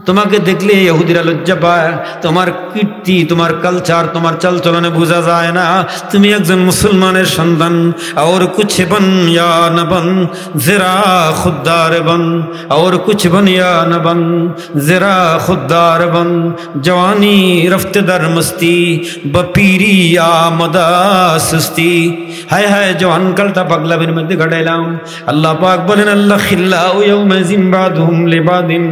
তোমাকে দেখলে ইহুদিরা লজ্জা পায়, তোমার কীর্তি, তোমার কালচার, তোমার চালচলনে বোঝা যায় না তুমি একজন মুসলমানের সন্তান। और कुछ बन या न बन जरा खुददार बन, और कुछ बन या न बन जरा खुददार बन, जवानी रफ्ते दर मस्ती बपीरी आमदा सुस्ती। हाय हाय जवान कलता पागलामिर मध्य घटाइलाम। আল্লাহ পাক বলেন আল্লাহ খিল্লাউ ইয়াউমা জিমবাদুহুম লিবাদিন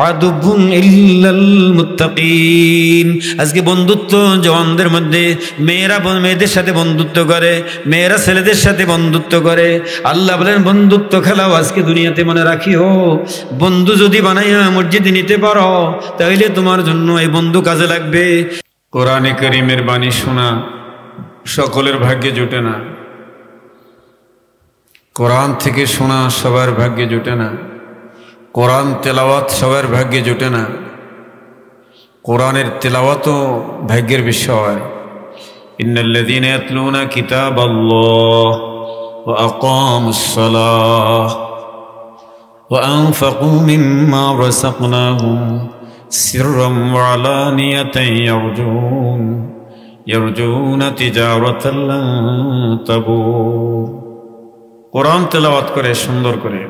আদুবুন ইল্লাল মুত্তাকিন। আজকে বন্ধুত্ব জওয়ানদের মধ্যে, মেয়েরা মেয়েদের সাথে বন্ধুত্ব করে, মেয়েরা ছেলেদের সাথে বন্ধুত্ব করে। আল্লাহ বলেন বন্ধুত্ব খেলাও আজকে দুনিয়াতে মনে রাখিও, বন্ধু যদি বানাইয়া মসজিদে নিতে পারো তাহলে তোমার জন্য এই বন্ধু কাজে লাগবে। কোরআনে কারীমের বাণী শোনা সকলের ভাগ্যে জুটে না, কোরআন থেকে শোনা সবার ভাগ্যে জুটে না, কোরআন তেলাওয়াত সবার ভাগ্যে জুটে না। কোরআনের তেলাওয়াতও ভাগ্যের বিষয়। ইন্নাল্লাযীনা ইয়াতলুনা কিতাবাল্লাহ ওয়া আকামুস সালাহ ওয়া আনফাকু মিম্মা রাযাকনাহুম সিররাম ওয়া আলানিয়াতান ইয়ারজুনা তিজারাতান লান তাবুর। কোরআন তেলাওয়াত করে, সুন্দর করে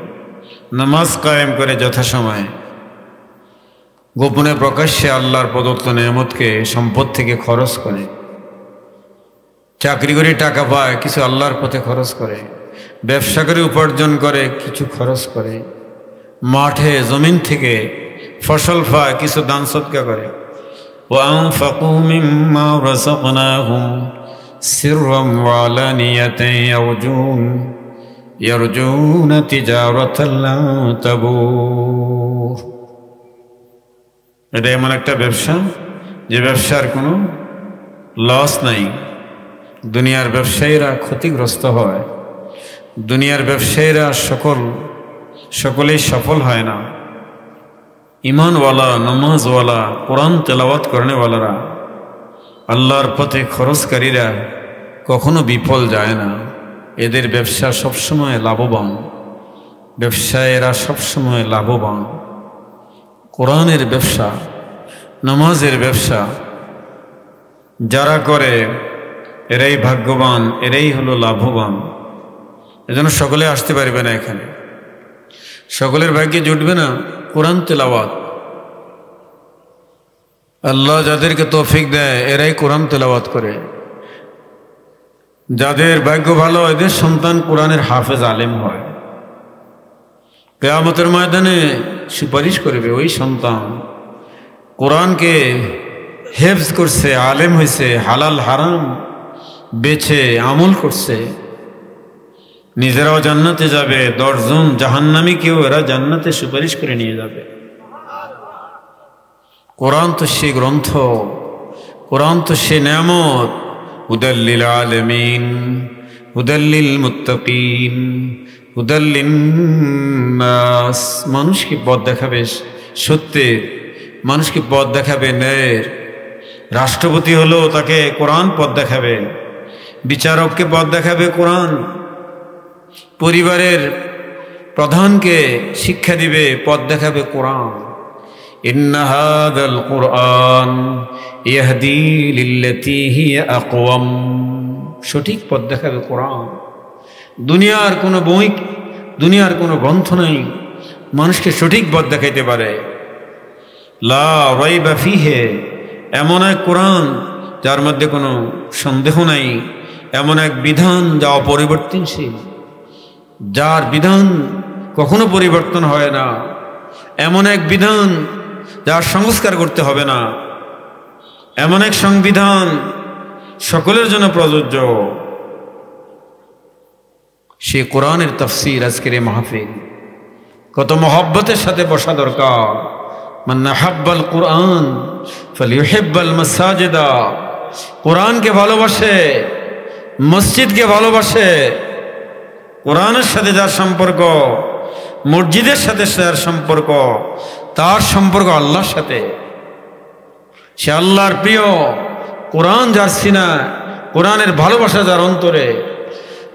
নামাজ কায়েম করে, যথাসময়ে গোপনে প্রকাশ্যে আল্লাহর প্রদত্ত নেয়ামতকে সম্পদ থেকে খরচ করে, চাকরি করে টাকা পায় কিছু আল্লাহর পথে খরচ করে, ব্যবসা করে উপার্জন করে কিছু খরচ করে, মাঠে জমিন থেকে ফসল পায় কিছু দান সদকা করে। ওয়ানফাকু মিম্মা রাযাকনাহুম সিররাম ওয়া আলানিয়াতান ইয়ারজুনা তিজারাতান লান তাবুর। এটা এমন একটা ব্যবসা যে ব্যবসার কোনো লস নাই। দুনিয়ার ব্যবসায়ীরা ক্ষতিগ্রস্ত হয়, দুনিয়ার ব্যবসায়ীরা সকলেই সফল হয় না। ইমানওয়ালা, নামাজওয়ালা, কোরআন তেলাওয়াত করেনেওয়ালারা, আল্লাহর পথে খরচকারীরা কখনো বিফল যায় না। এদের ব্যবসা সবসময় লাভবান, ব্যবসায়ীরা সবসময় লাভবান। কোরআনের ব্যবসা, নামাজের ব্যবসা যারা করে এরাই ভাগ্যবান, এরাই হলো লাভবান। এজন্য সকলে আসতে পারবে না, এখানে সকলের ভাগ্যে জুটবে না কোরআন তেলাওয়াত। আল্লাহ যাদেরকে তৌফিক দেয় এরাই কোরআন তেলাওয়াত করে। যাদের ভাগ্য ভালো এদের সন্তান কোরআনের হাফেজ আলেম হয়, কিয়ামতের ময়দানে সুপারিশ করবে ওই সন্তান কোরআনকে হেফজ করছে, আলেম হয়েছে, হালাল হারাম বেছে আমল করছে। নিজেরাও জান্নাতে যাবে, 10 জন জাহান্নামীকেও এরা জান্নাতে সুপারিশ করে নিয়ে যাবে। কোরআন তো সে গ্রন্থ, কোরআন তো সে নেয়ামত। হুদাল্লিল আলামিন হুদাল্লিল মুত্তাকিন হুদাল্লিন নাস। মানুষকে পথ দেখাবে সত্যের, মানুষকে পথ দেখাবে ন্যায়ের। রাষ্ট্রপতি হলো তাকে কোরআন পথ দেখাবে, বিচারককে পথ দেখাবে কোরআন, পরিবারের প্রধানকে শিক্ষা দিবে, পথ দেখাবে কোরআন। ইন্না হাযাল কুরআন ইয়াহদি লিল্লাতী হিয়া আকওয়াম। সঠিক পথ দেখাবে কোরআন। দুনিয়ার কোনো বই, দুনিয়ার কোনো গ্রন্থ নাই মানুষকে সঠিক পথ দেখাইতে পারে। লা রাইবা ফিহি, এমন এক কোরআন যার মধ্যে কোনো সন্দেহ নাই, এমন এক বিধান যা অপরিবর্তনশীল, যার বিধান কখনো পরিবর্তন হয় না, এমন এক বিধান যার সংস্কার করতে হবে না, এমন এক সংবিধান সকলের জন্য প্রযোজ্য। সে কোরআনের তাফসীর আজকের এই মাহফিল কত মহব্বতের সাথে বসা দরকার। মান আহাব্বাল কুরআন ফালিউহিব্বাল মাসাজিদা। কোরআনকে ভালোবাসে, মসজিদকে ভালোবাসে, কোরআনের সাথে যার সম্পর্ক, মসজিদের সাথে যার সম্পর্ক, তার সম্পর্ক আল্লাহর সাথে। সে আল্লাহর প্রিয়। কোরআন যার সিনায়, কোরআনের ভালোবাসা যার অন্তরে।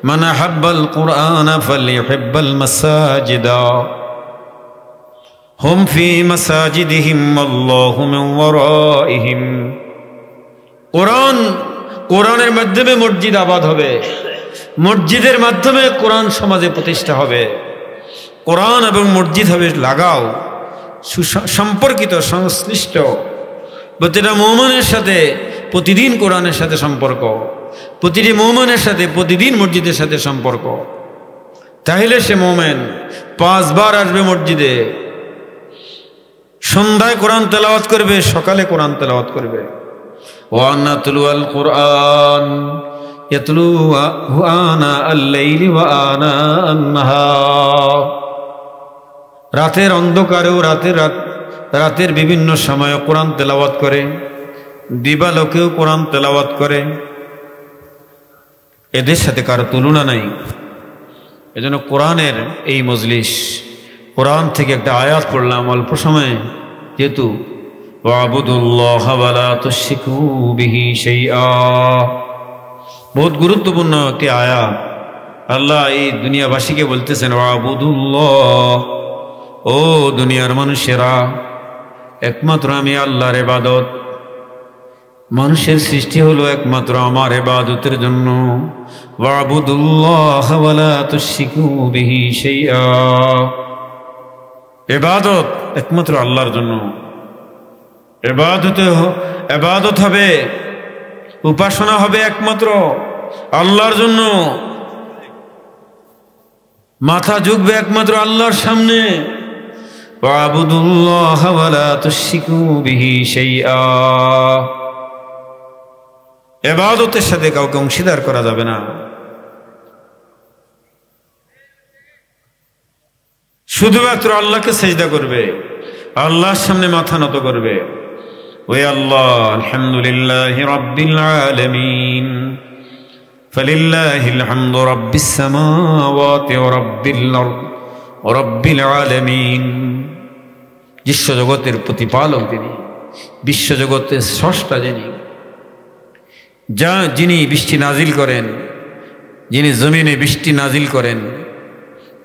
মান আহাব্বাল কুরআন ফালিউহিব্বাল মাসাজিদা। হুম ফি মাসাজিদিহিম আল্লাহু মিন ওয়ারাইহিম। কোরআনের মাধ্যমে মসজিদ আবাদ হবে, মসজিদের মাধ্যমে কোরআন সমাজে প্রতিষ্ঠা হবে। কোরআন এবং মসজিদ হবে লাগাও, সম্পর্কিত, সংশ্লিষ্ট। প্রতিটা মুমিনের সাথে প্রতিদিন কোরআনের সাথে সম্পর্ক, প্রতিটি মুমিনের সাথে প্রতিদিন মসজিদের সাথে সম্পর্ক। তাহলে সে মুমিন 5 বার আসবে মসজিদে, সন্ধ্যায় কোরআন তেলাওয়াত করবে, সকালে কোরআন তেলাওয়াত করবে। ওয়া নাতলুল কোরআন ইয়াতলুহু আনা আল-লাইলি ওয়া আনা আন-নাহার। রাতের অন্ধকারেও রাতের বিভিন্ন সময়ে কোরআন তেলাওয়াত করে, দিবালোকেও কোরআন তেলাওয়াত করে। এদের সাথে কারো তুলনা নাই। এজন্য কোরআনের এই মজলিস, কোরআন থেকে একটা আয়াত পড়লাম অল্প সময়ে, যেহেতু ওয়াবুদুল্লাহ ওয়া লা তুশরিকু বিহি শাইআ, বহুত গুরুত্বপূর্ণ একটি আয়াত। আল্লাহ এই দুনিয়াবাসীকে বলতেছেন ওয়াবুদুল্লাহ, ও দুনিয়ার মানুষেরা, একমাত্র আমি আল্লাহর ইবাদত, মানুষের সৃষ্টি হলো একমাত্র আমার ইবাদতের জন্য। ওয়াবুদুল্লাহ ওয়া লা তুশরিকু বিহি শাইআ, ইবাদত একমাত্র আল্লাহর জন্য। ইবাদত হবে, উপাসনা হবে একমাত্র আল্লাহর জন্য। মাথা ঝুঁকবে একমাত্র আল্লাহর সামনে। ওয়াবুদুল্লাহ ওয়া লা তুশরিকু বিহি শাইআ, ইবাদতের সাথে কাউকে অংশীদার করা যাবে না। শুধুমাত্র আল্লাহকে সিজদা করবে, আল্লাহর সামনে মাথা নত করবে। ওয়া আল্লাহ আলহামদুলিল্লাহি রাব্বিল আলামিন, ফালিল্লাহিল হামদু রাব্বিস সামাওয়াতি ওয়া রাব্বিল আরদ ওয়া রাব্বিল আলামিন। বিশ্বজগতের প্রতিপালক তিনি, বিশ্বজগতের স্রষ্টা যিনি বৃষ্টি নাজিল করেন, যিনি জমিনে বৃষ্টি নাজিল করেন,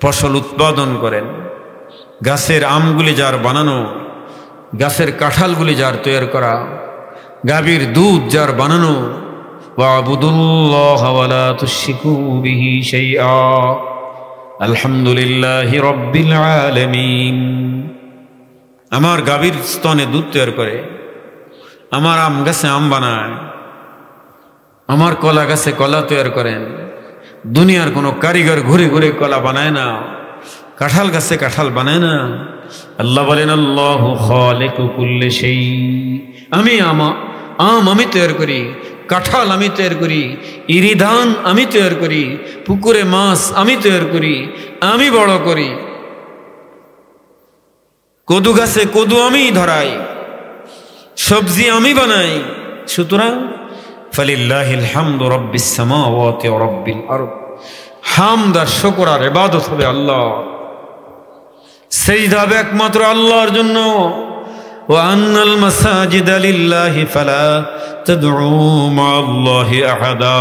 ফসল উৎপাদন করেন, গাছের আমগুলি যার বানানো, গাছের কাঁঠালগুলি যার তৈরি করা, গাভীর দুধ যার বানানো। ওয়াবুদুল্লাহ ওয়া লা তুশরিকু বিহি শাইআ, আলহামদুলিল্লাহি রাব্বিল আলামিন। আমার গাভীর স্তনে দুধ তৈরি করে, আমার আম গাছে আম বানায়, আমার কলা গাছে কলা তৈরি করেন। দুনিয়ার কোনো কারিগর ঘুরে ঘুরে কলা বানায় না, কাঁঠাল গাছে কাঁঠাল বানায় না। আল্লাহ বলেন আল্লাহু খালিকু কুল্লি শাই, আম আমি তৈরি করি, কাঁঠাল আমি তৈরি করি, ইরি ধান আমি তৈরি করি, পুকুরে মাছ আমি তৈরি করি, আমি বড় করি, কদু গাছে কদু আমি ধরাই, সবজি আমি বানাই। সুতরাং ফালিল্লাহিল হামদু রাব্বিস সামাওয়াতি ওয়া রাব্বিল আরদ, হামদ আর শুকর আর ইবাদত হবে আল্লাহ, সিজদা হবে একমাত্র আল্লাহর জন্য। ওয়া আন্নাল মাসাজিদা লিল্লাহি ফালা তাদউ মাআল্লাহি আহাদা,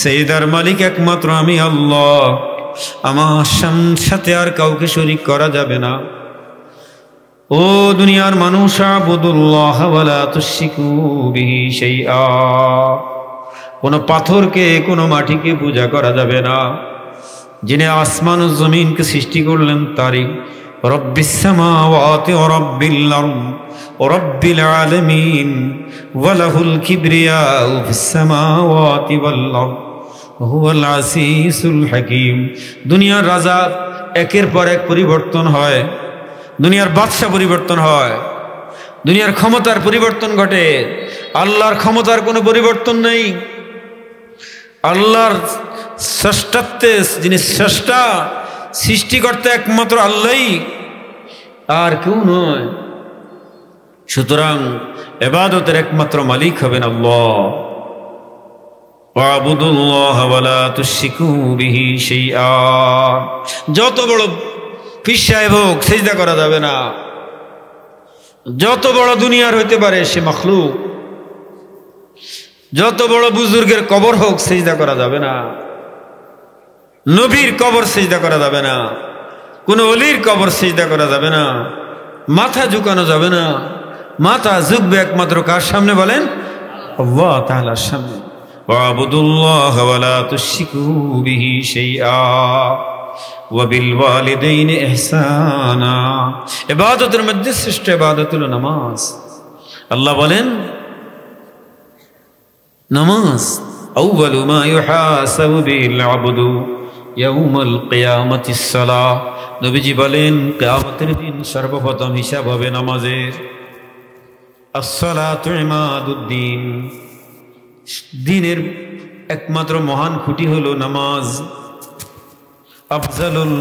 সিজদার মালিক একমাত্র আমি আল্লাহ, আমার সাথে আর কাউকে শরীক করা যাবে না। ও দুনিয়ার মানুষ, আবুদুল্লাহ ওয়া লা তুশরিকু বিহি শাইআ, কোন পাথরকে কোন মাটিকে পূজা করা যাবে না। যিনি আসমান ও জমিনকে সৃষ্টি করলেন তারই, রব্বিস সামাওয়াতি ওয়া রাব্বিল আরদ ওয়া রাব্বিল আলামিন, ওয়া লাহুল কিবরিয়াউ ফিস সামাওয়াতি ওয়াল আরদ ওয়া হুয়াল আসিসুল হাকীম। দুনিয়ার রাজা একের পর এক পরিবর্তন হয়, দুনিয়ার বাদশা পরিবর্তন হয়, দুনিয়ার ক্ষমতার পরিবর্তন ঘটে। আল্লাহর ক্ষমতার কোনো পরিবর্তন নেই। আল্লাহর স্রষ্টাত্বে, যিনি স্রষ্টা, সৃষ্টিকর্তা একমাত্র আল্লাহই, আর কেউ নয়। সুতরাং ইবাদতের একমাত্র মালিক হবেন আল্লাহ। ওয়াবুদুল্লাহ ওয়া লা তুশরিকু বিহি শাইআ, যত বড় পীর সাহেব হোক সিজদা করা যাবে না, যত বড় দুনিয়ার হইতে পারে সে মাখলুক, যত বড় বুজুর্গের কবর হোক সিজদা করা যাবে না, নবীর কবর সিজদা করা যাবে না, কোন ওলির কবর সিজদা করা যাবে না। মাথা ঝুঁকানো যাবে না। মাথা ঝুঁকবে একমাত্র কার সামনে বলেন? আল্লাহ তাআলার সামনে। ওয়াবুদুল্লাহ ওয়া লা তুশরিকু বিহি শাইআ ওয়া বিল ওয়ালিদাইনি ইহসানা। ইবাদতের মধ্যে শ্রেষ্ঠ ইবাদত হলো নামাজ। আল্লাহ বলেন নামাজ আউয়ালু মা ইউহাসাবু বিল আবদু ইয়াউমাল কিয়ামাতিস সালাহ। নবীজি বলেন কিয়ামতের দিন সর্বপ্রথম হিসাব হবে নামাজের। আসসালাতু ইমাদুদ্দিন, দ্বীনের একমাত্র মহান খুঁটি হলো নামাজ। আফজালুল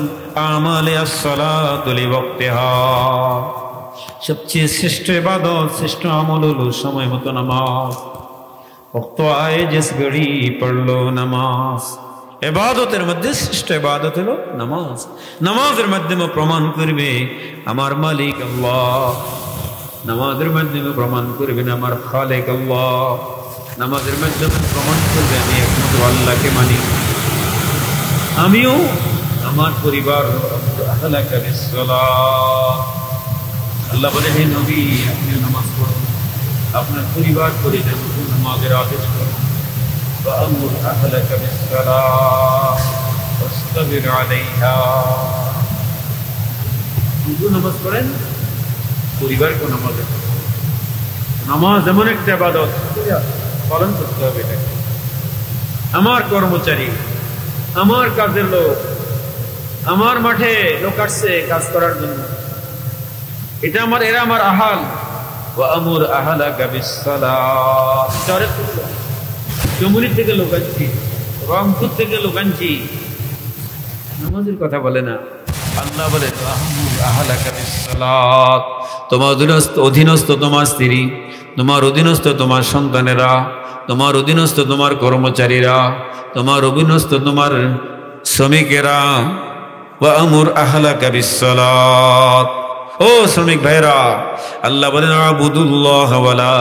আমালি আসসালাতু লিওয়াক্তিহা, সবচেয়ে শ্রেষ্ঠ ইবাদত শ্রেষ্ঠ আমল হলো সময় মতো নামাজ। ওয়াক্ত আয়ে জিস ঘড়ি পড়লো নামাজ। ইবাদতের মধ্যে শ্রেষ্ঠ ইবাদত হলো নামাজ। নামাজের মাধ্যমে প্রমাণ করবে আমার মালিক আল্লাহ, নামাজের মাধ্যমে প্রমাণ করবেন আমার খালেক আল্লাহ, নামাজের মাধ্যমে প্রমাণ করবে আমি একমাত্র আল্লাহকে মানি। আমিও আমার পরিবার আল্লাহ বলেন হে নবী আপনি নামাজ পড়ুন, আপনার পরিবার পরিজন নামাজের আদেশ করুন। وأمر أهلك بالصلاة واصطبر عليها। নামাজ পড়েন, পরিবারকে নামাজ, নামাজ এমন একটা ইবাদত পালন করতে হবে। এটাকে আমার কর্মচারী, আমার কাজের লোক, আমার মাঠে লোক আসছে কাজ করার জন্য, এটা আমার, এরা আমার আহাল। ওয়ামুর আহলাকা বিসসালাহ, জমুরি থেকে লোক আনছি, রংপুর থেকে লোক আনছি, নামাজের কথা বলে না। আল্লাহ বলে তোমার অধীনস্থ তোমার স্ত্রী, তোমার অধীনস্থ তোমার সন্তানেরা, তোমার অধীনস্থ তোমার কর্মচারীরা, তোমার অধীনস্থ তোমার শ্রমিকেরা। ওয়ামুর আহলাকা বিসসালাত, ও শ্রমিক ভাইরা, আল্লাহ বলেন আবুদুল্লাহ ওয়া লা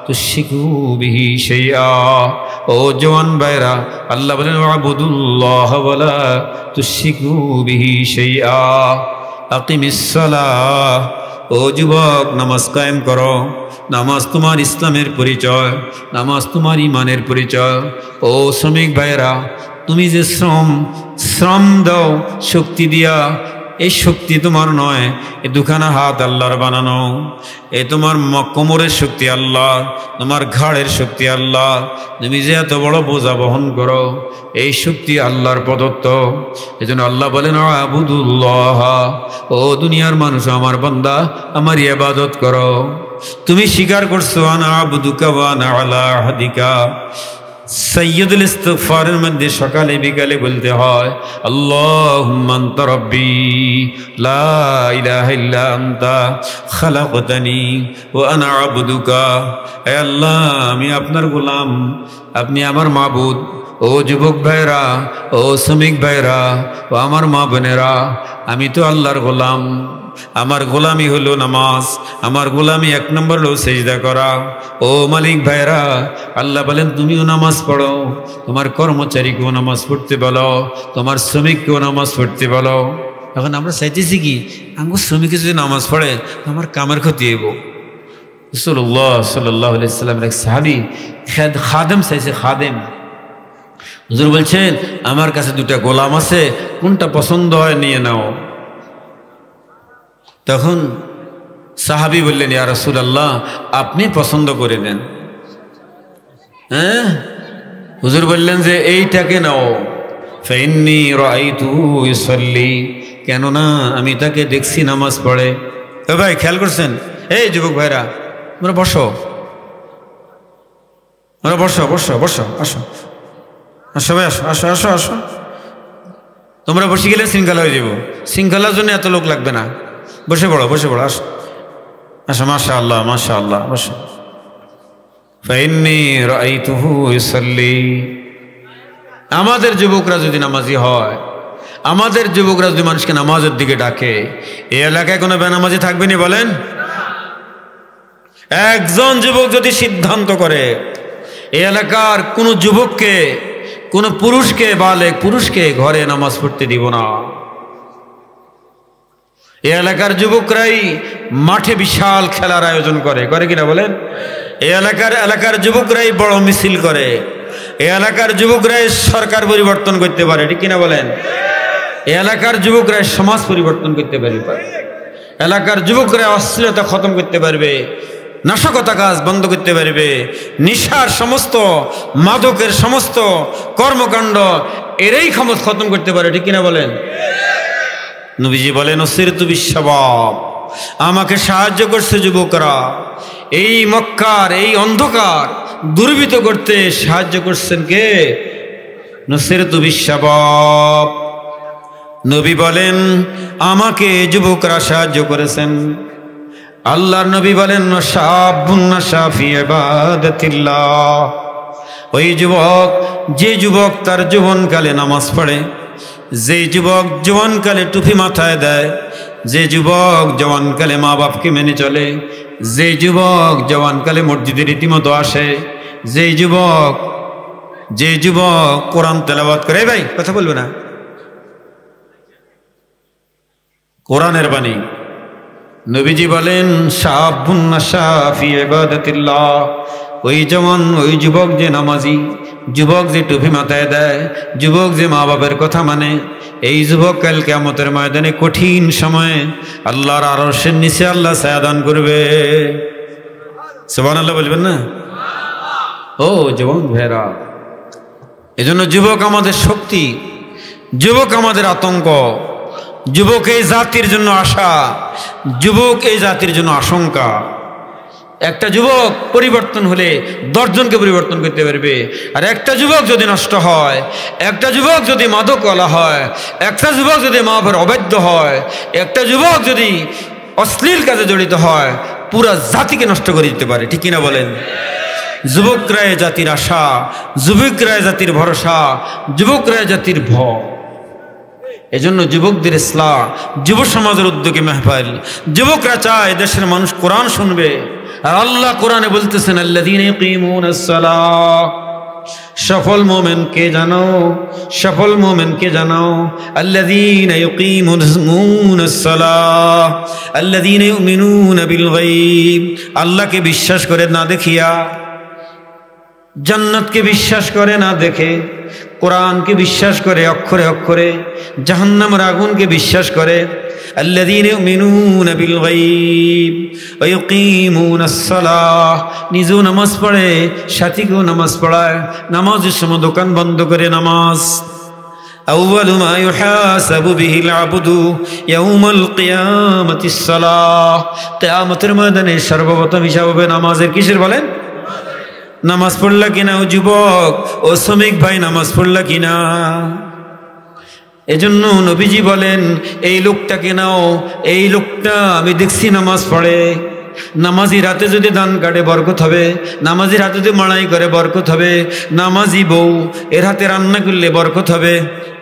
তুশরিকু বিহি শাইআ। ও জওয়ান ভাইরা, আল্লাহ বলেন আবুদুল্লাহ ওয়া লা তুশরিকু বিহি শাইআ আকিমিস সালাহ। ও যুবক, নামাজ কায়েম করো। নামাজ তোমার ইসলামের পরিচয়, নামাজ তোমার ইমানের পরিচয়। ও শ্রমিক ভাইরা, তুমি যে শ্রম দাও শক্তি দিয়া, এই শক্তি তোমার নয়, এ দুখানা হাত আল্লাহর বানানো। এ তোমার কোমরের শক্তি আল্লাহ, তোমার ঘাড়ের শক্তি আল্লাহ। তুমি যে এত বড় বোঝা বহন করো, এই শক্তি আল্লাহর প্রদত্ত। এই জন্য আল্লাহ বলেন আবুদুল্লাহ, ও দুনিয়ার মানুষ আমার বান্দা, আমার ইবাদত করো। তুমি স্বীকার করছো আনা আবুদুকা ওয়া আনা আলা আহদিকা। সাইয়্যিদুল ইস্তিগফারের মধ্যে সকালে বিকালে বলতে হয় আল্লাহুম্মা আনতা রাব্বি লা ইলাহা ইল্লা আনতা খালাকতানি ওয়া আনা আবদুকা। হে আল্লাহ, আমি আপনার গোলাম, আপনি আমার মাবুদ। ও যুবক ভাইরা, ও শ্রমিক ভাইরা, ও আমার মা বোনেরা, আমি তো আল্লাহর গোলাম। আমার গোলামি হলো নামাজ, আমার গোলামি এক নম্বর হলো সেজদা করা। ও মালিক ভাইরা, আল্লাহ বলেন তুমিও নামাজ পড়ো, তোমার কর্মচারীকেও নামাজ পড়তে বলো, তোমার শ্রমিককেও নামাজ পড়তে বলো। এখন আমরা চাইতেছি কি, আমার শ্রমিকে যদি নামাজ পড়ে আমার কামের ক্ষতি হইব। রাসূলুল্লাহ সাল্লাল্লাহু আলাইহি সাল্লামের এক সাহাবী খাদেম চাইছে, খাদেম। হুজুর বলছেন আমার কাছে দুটা গোলাম আছে, কোনটা পছন্দ হয় নিয়ে নাও। তখন সাহাবী বললেন ইয়া রাসূলুল্লাহ, আপনি পছন্দ করে নেন। হ্যাঁ, হুজুর বললেন যে এইটাকে নাও। ফাইন্নী রাআইতুহু ইউসাল্লি, কেননা আমি তাকে দেখছি নামাজ পড়ে। এ ভাই খেয়াল করছেন? এই যুবক ভাইরা, তোমরা বসো, তোমরা বসো বসো বসো, আসো সবাই আসো, আসো আসো আসো। তোমরা বসে গেলে শৃঙ্খলা হয়ে যাব, শৃঙ্খলার জন্য এত লোক লাগবে না। বসে পড়ো, বসে পড়ো, আসো আসো। মাশাআল্লাহ মাশাআল্লাহ, বসো। ফাইন্নী রাআইতুহু ইউসাল্লি। আমাদের যুবকরা যদি নামাজি হয়, আমাদের যুবকরা যদি মানুষকে নামাজের দিকে ডাকে, এই এলাকায় কোনো বেনামাজি থাকবে না বলেন? একজন যুবক যদি সিদ্ধান্ত করে এই এলাকার কোনো যুবককে, কোনো পুরুষকে, বালেক পুরুষকে ঘরে নামাজ পড়তে দিব না, এই এলাকার যুবকরাই মাঠে বিশাল খেলার আয়োজন করে কিনা বলেন? এই এলাকার যুবকরাই বড় মিছিল করে। এই এলাকার যুবকরাই সরকার পরিবর্তন করতে পারে, ঠিক কিনা বলেন? এই এলাকার যুবকরাই সমাজ পরিবর্তন করতে পারে। এলাকার যুবকরা অশ্লীলতা খতম করতে পারবে, নাশকতা কাজ বন্ধ করতে পারবে, নিশার সমস্ত মাদকের সমস্ত কর্মকাণ্ড এরাই ক্ষমতা খতম করতে পারে, ঠিক কিনা বলেন? নবীজি বলেন ওসিরতু বিশাবাব, আমাকে সাহায্য করছে যুবকরা, এই মক্কার এই অন্ধকার দুর্বৃত করতে সাহায্য করছেন কে? নসিরতু বিশাবাব। নবী বলেন আমাকে যুবকরা সাহায্য করেছেন। আল্লাহর নবী বলেন শাবুন নাশা ফি ইবাদাতিল্লাহ, ওই যুবক, যে যুবক তার যৌবনকালে নামাজ পড়ে, যে যুবক জওয়ানকালে টুপি মাথায় দেয়, যে যুবক জওয়ানকালে মা বাপকে মেনে চলে, যে যুবক জওয়ানকালে মসজিদে রীতিমতো আসে, যে যুবক কোরআন তেলাওয়াত করে। ভাই কথা বলবে না? কোরআনের বাণী। নবীজি বলেন শাবুন নাশা ফি ইবাদাতিল্লাহ, ওই জওয়ান, ওই যুবক যে নামাজি, যুবক যে টুপি মাথায় দেয়, যুবক যে মা বাবার কথা মানে, এই যুবক কাল কিয়ামতের ময়দানে কঠিন সময়ে আল্লাহর আরশের নিচে আল্লাহ ছায়া দান করবে। সুবহানাল্লাহ বলবেন না? ও জওয়ান ভাইরা, এজন্য যুবক আমাদের শক্তি, যুবক আমাদের আতঙ্ক, যুবক এই জাতির জন্য আশা, যুবক এই জাতির জন্য আশঙ্কা। একটা যুবক পরিবর্তন হলে 10 জনকে পরিবর্তন করতে পারবে। আর একটা যুবক যদি নষ্ট হয়, একটা যুবক যদি মাদকওয়ালা হয়, একটা যুবক যদি মা বাবার অবাধ্য হয়, একটা যুবক যদি অশ্লীল কাজে জড়িত হয়, পুরা জাতিকে নষ্ট করে দিতে পারে, ঠিক কিনা বলেন? যুবকরাই জাতির আশা, যুবকরাই জাতির ভরসা, যুবকরাই জাতির ভয়। এজন্য যুবকদের ইসলাহ, যুব সমাজের উদ্যোগে মাহফিল। যুবকরা চায় দেশের মানুষ কোরআন শুনবে। আর আল্লাহ কোরআনে বলতেছেন আল্লাযীনা ইয়াকিমুনাস সালাহ, সফল মুমিনকে জানো, সফল মুমিনকে জানো, আল্লাযীনা ইয়াকিমুনাস সালাহ আল্লাযীনা ইউমিনুনা বিল গায়ব, আল্লাহকে বিশ্বাস করে না দেখিয়া, জান্নাতকে বিশ্বাস করে না দেখে, কোরআনকে বিশ্বাস করে অক্ষরে অক্ষরে, জাহান্নামের আগুনকে বিশ্বাস করে। আল্লাযীনা ইউমিনুনা বিল গায়ব ওয়া ইয়াকিমুনাস সালাহ, নিজেও নামাজ পড়ে, সাথীকেও নামাজ পড়ায়, নামাজের সময় দোকান বন্ধ করে নামাজ। আউয়ালু মা ইউহাসাবু বিহিল আবদু ইয়াউমাল কিয়ামাতিস সালাহ, কিয়ামতের ময়দানে সর্বপ্রথম হিসাব হবে নামাজের। কিসের বলেন? নামাজ পড়লা কিনা ও যুবক, ও শ্রমিক ভাই নামাজ পড়লা কিনা? এজন্য নবীজি বলেন এই লোকটাকে নাও, এই লোকটা আমি দেখছি নামাজ পড়ে। নামাজি রাতে যদি দান কাটে বরকত হবে, নামাজি রাতে যদি মাড়াই করে বরকত হবে, নামাজি বউ এর হাতে রান্না করলে বরকত হবে।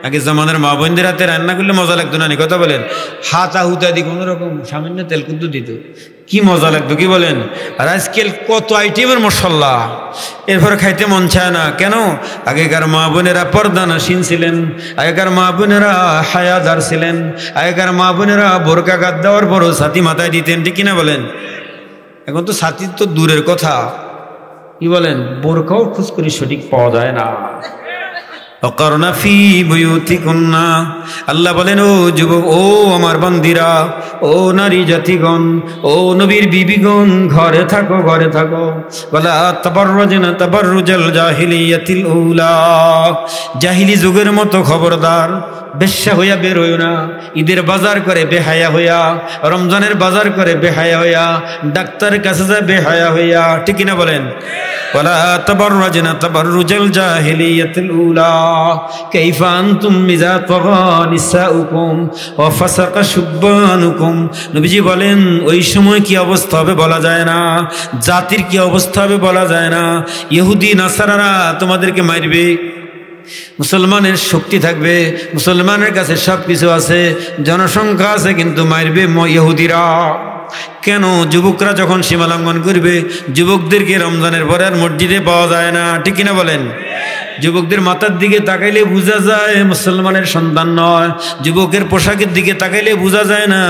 আগে জামানের মা বোনদের হাতে রান্না করলে মজা লাগতো না, কথা বলেন? হাতা হুতা দি কোনো রকম সামান্য তেল কুদ্দু দিত, কি মজা লাগতো, কি বলেন? আর আজকাল কত আইটেমের মশলা, এরপরে খাইতে মন চায় না। কেন? আগেকার মা বোনেরা পর্দানাসীন ছিলেন, আগেকার মা বোনেরা হায়াদার ছিলেন, আগেকার মা বোনেরা বোরকা গাদ দেওয়ার পরও ছাতি মাথায় দিতেন, ঠিক কিনা বলেন? এখন তো ছাতি তো দূরের কথা, কি বলেন? বোরকাও খোঁজ করে সঠিক পাওয়া যায় না। ওয়াকারনা ফি বুয়ুতিকুন্না, আল্লাহ বলেন ও যুবক, ও আমার বান্দিরা, ও নারী জাতিগণ, ও নবীর বিবিগণ, ঘরে থাকো, ঘরে থাকো। ওয়ালা তাবাররুজনা তাবাররুজাল জাহিলিয়াতিল উলা, জাহিলি যুগের মতো খবরদার বেশ্যা হইয়া বের হইও না। ঈদের বাজার করে বেহায়া হইয়া, রমজানের বাজার করে বেহায়া হইয়া, ডাক্তারের কাছে যায় বেহায়া হইয়া, ঠিক কিনা বলেন? ওয়ালা তাবাররুজনা তাবাররুজাল জাহিলিয়াতিল উলা কাইফা আনতুম ইযা তাগা নিসাউকুম ওয়া ফাসাকা শুববানুকুম। নবীজি বলেন ওই সময় কি অবস্থা হবে বলা যায় না, জাতির কি অবস্থা হবে বলা যায় না। ইহুদি নাসারারা তোমাদেরকে মারবে, মুসলমানের শক্তি থাকবে, মুসলমানের কাছে সব কিছু আছে, জনসংখ্যা আছে, কিন্তু মারবে ইহুদিরা। কেন? যুবকরা যখন সীমা লঙ্ঘন করবে, যুবকদেরকে রমজানের পরে আর মসজিদে পাওয়া যায় না, ঠিক কিনা বলেন? যুবকদের মাথার দিকে তাকাইলে বোঝা যায় মুসলমানের সন্তান নয়, যুবকের পোশাকের দিকে তাকাইলে বোঝা যায় না।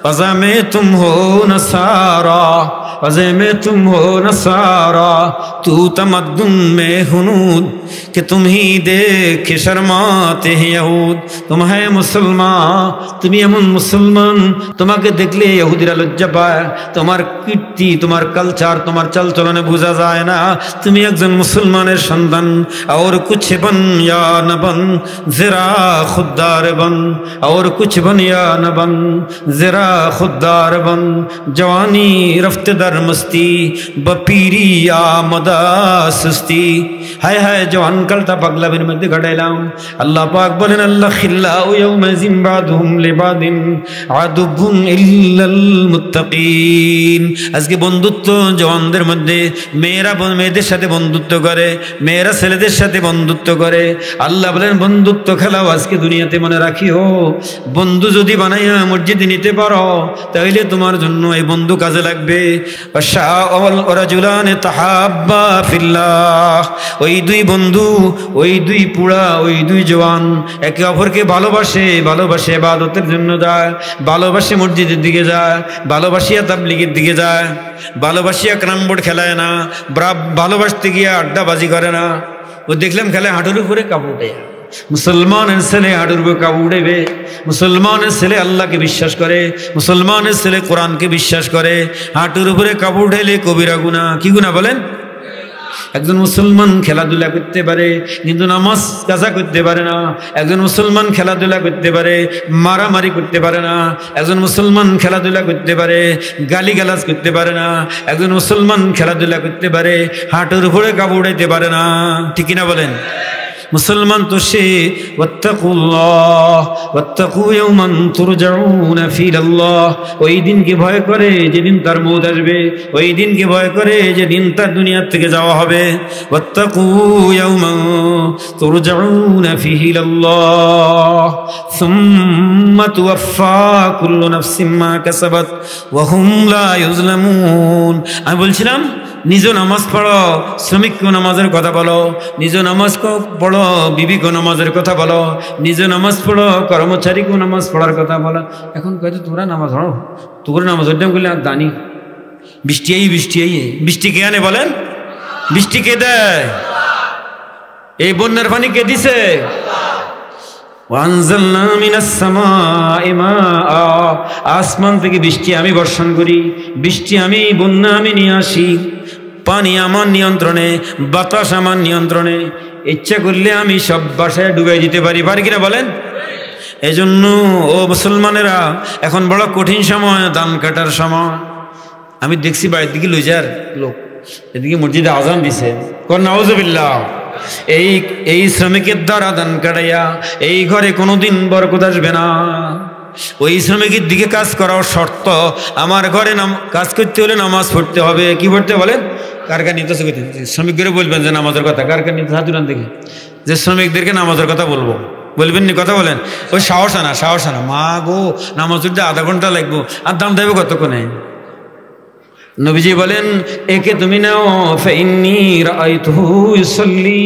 পাজামে তুম হো নসারা, পাজামে তুম হো নসারা, তু তমদ্দুন মে হুনুদ कि तुम ही देख शर्माते हैं यहूद। तुम है मुसलमान, তুমি এমন মুসলমান, তোমাকে দেখলে ইহুদিরা লজ্জা পায়। তোমার কীর্তি, তোমার কালচার, তোমার চালচলনে বোঝা যায় না তুমি একজন মুসলমানের সন্তান। और कुछ बन या न बन जरा खुददार बन, और कुछ बन या न बन जरा खुददार बन। जवानी रफ्ते दर मस्ती बपीरी या मदा सुस्ती। हाय हाय जवान কালটা পাগলামের মধ্যে ঘটাইলাম। আল্লাহ পাক বলেন আল্লাহ খিল্লাউ ইয়াউমা জিমবাদুহুম লিবাদিন আদুবুন ইল্লাল মুত্তাকিন। আজকে বন্ধুত্ব জওয়ানদের মধ্যে, মেয়েরা মেয়েদের সাথে বন্ধুত্ব করে, মেয়েরা ছেলেদের সাথে বন্ধুত্ব করে। আল্লাহ বলেন বন্ধুত্ব খেলাও আজকে দুনিয়াতে মনে রাখিও। বন্ধু যদি বানাইয়া মসজিদে নিতে পারো তাহলে তোমার জন্য এই বন্ধু কাজে লাগবে। রাজুলানে তাহাব্বা ফিল্লাহ, ওই দুই বন্ধু, ওই দুই পুড়া, ওই দুই জওয়ান একে অপরকে ভালোবাসে, ভালোবাসে ইবাদতের জন্য যায়, ভালোবাসে মসজিদের দিকে যায়, ভালোবাসিয়া তাবলীগের দিকে যায়, ভালোবাসিয়া ক্যারাম বোর্ড খেলায় না, ভালোবাসতে গিয়ে আড্ডাবাজি করে না। ও দেখলাম খেলে হাঁটুর উপরে কাপড় উঠে। মুসলমানের ছেলে হাঁটুর উপরে কাপড় উঠেবে, মুসলমানের ছেলে আল্লাহকে বিশ্বাস করে, মুসলমানের ছেলে কোরআনকে বিশ্বাস করে। হাঁটুর উপরে কাপড় উঠাইলে কবিরা গুনাহ। কি গুনাহ বলেন? একজন মুসলমান খেলাধুলা করতে পারে কিন্তু নামাজ কাজা করতে পারে না। একজন মুসলমান খেলাধুলা করতে পারে, মারামারি করতে পারে না। একজন মুসলমান খেলাধুলা করতে পারে, গালিগালাজ করতে পারে না। একজন মুসলমান খেলাধুলা করতে পারে, হাঁটুর উপরে কাপড় উঠাইতে পারে না। ঠিক কিনা বলেন? মুসলমান তো সে ওয়াত্তাকুল্লাহ ওয়াত্তাকু ইয়াওমান তুরজাউনা ফিলাল্লাহ, ওই দিনকে ভয় করে যেদিন তার মওত আসবে, ওই দিনকে ভয় করে যেদিন তার দুনিয়া থেকে যাওয়া হবে। ওয়াত্তাকু ইয়াওমান তুরজাউনা ফিলাল্লাহ সুম্মা তুওয়াফা কুল্লু নাফসিন মা কাসাবাত ওয়া হুম লা ইউজলামুন। আমি বলছিলাম নিজ নামাজ পড়ো, শ্রমিককেও নামাজের কথা বলো, নিজ নামাজ পড়ো, বিবিকেও নামাজের কথা বলো, নিজ নামাজ পড়ো, কর্মচারীকেও নামাজ পড়ার কথা বলো। এখন কয়তো তোরা নামাজ পড়ো, তোর নামাজ ওইটাম করলে আর দানি বৃষ্টি এই বৃষ্টি এই বৃষ্টি কে আনে বলেন? বৃষ্টি কে দেয়? এই বন্যার পানি কে দিছে? ওয়ানজালনা মিনাস সামাই মাআ, আসমান থেকে বৃষ্টি আমি বর্ষণ করি, বৃষ্টি আমি, বন্যা আমি নিয়ে আসি। পানি আমার নিয়ন্ত্রণে, বাতাস আমার নিয়ন্ত্রণে। ইচ্ছা করলে আমি সব বাসায় ডুবাই দিতে পারি, পারি কিনা বলেন? এজন্য ও মুসলমানেরা, এখন বড় কঠিন সময়, ধান কাটার সময়। আমি দেখছি বাইরের দিকে লইজার লোক, এদিকে মসজিদে আজান দিছে, কর নাউজুবিল্লাহ। এই শ্রমিকের দ্বারা ধান কাটাইয়া এই ঘরে কোনোদিন বরকত আসবে না। ওই শ্রমিকের দিকে কাজ করার শর্ত, আমার ঘরে কাজ করতে হলে নামাজ পড়তে হবে। কি পড়তে বলেন? কার কার নির্দেশ করতে, শ্রমিকদেরও বলবেন যে নামাজের কথা, কার কার নির্দেশ হাতুরান দেখে যে শ্রমিকদেরকে নামাজের কথা বলবো, বলবেন নি? কথা বলেন। ওই সাহস আনা, সাহস আনা। মা গো, নামাজ পড়তে আধা ঘন্টা লাগবো, আর দাম দেবে কতক্ষণে? নবীজি বলেন একে তুমি নাও, ফাইন্নী রাআইতুহু ইউসাল্লি,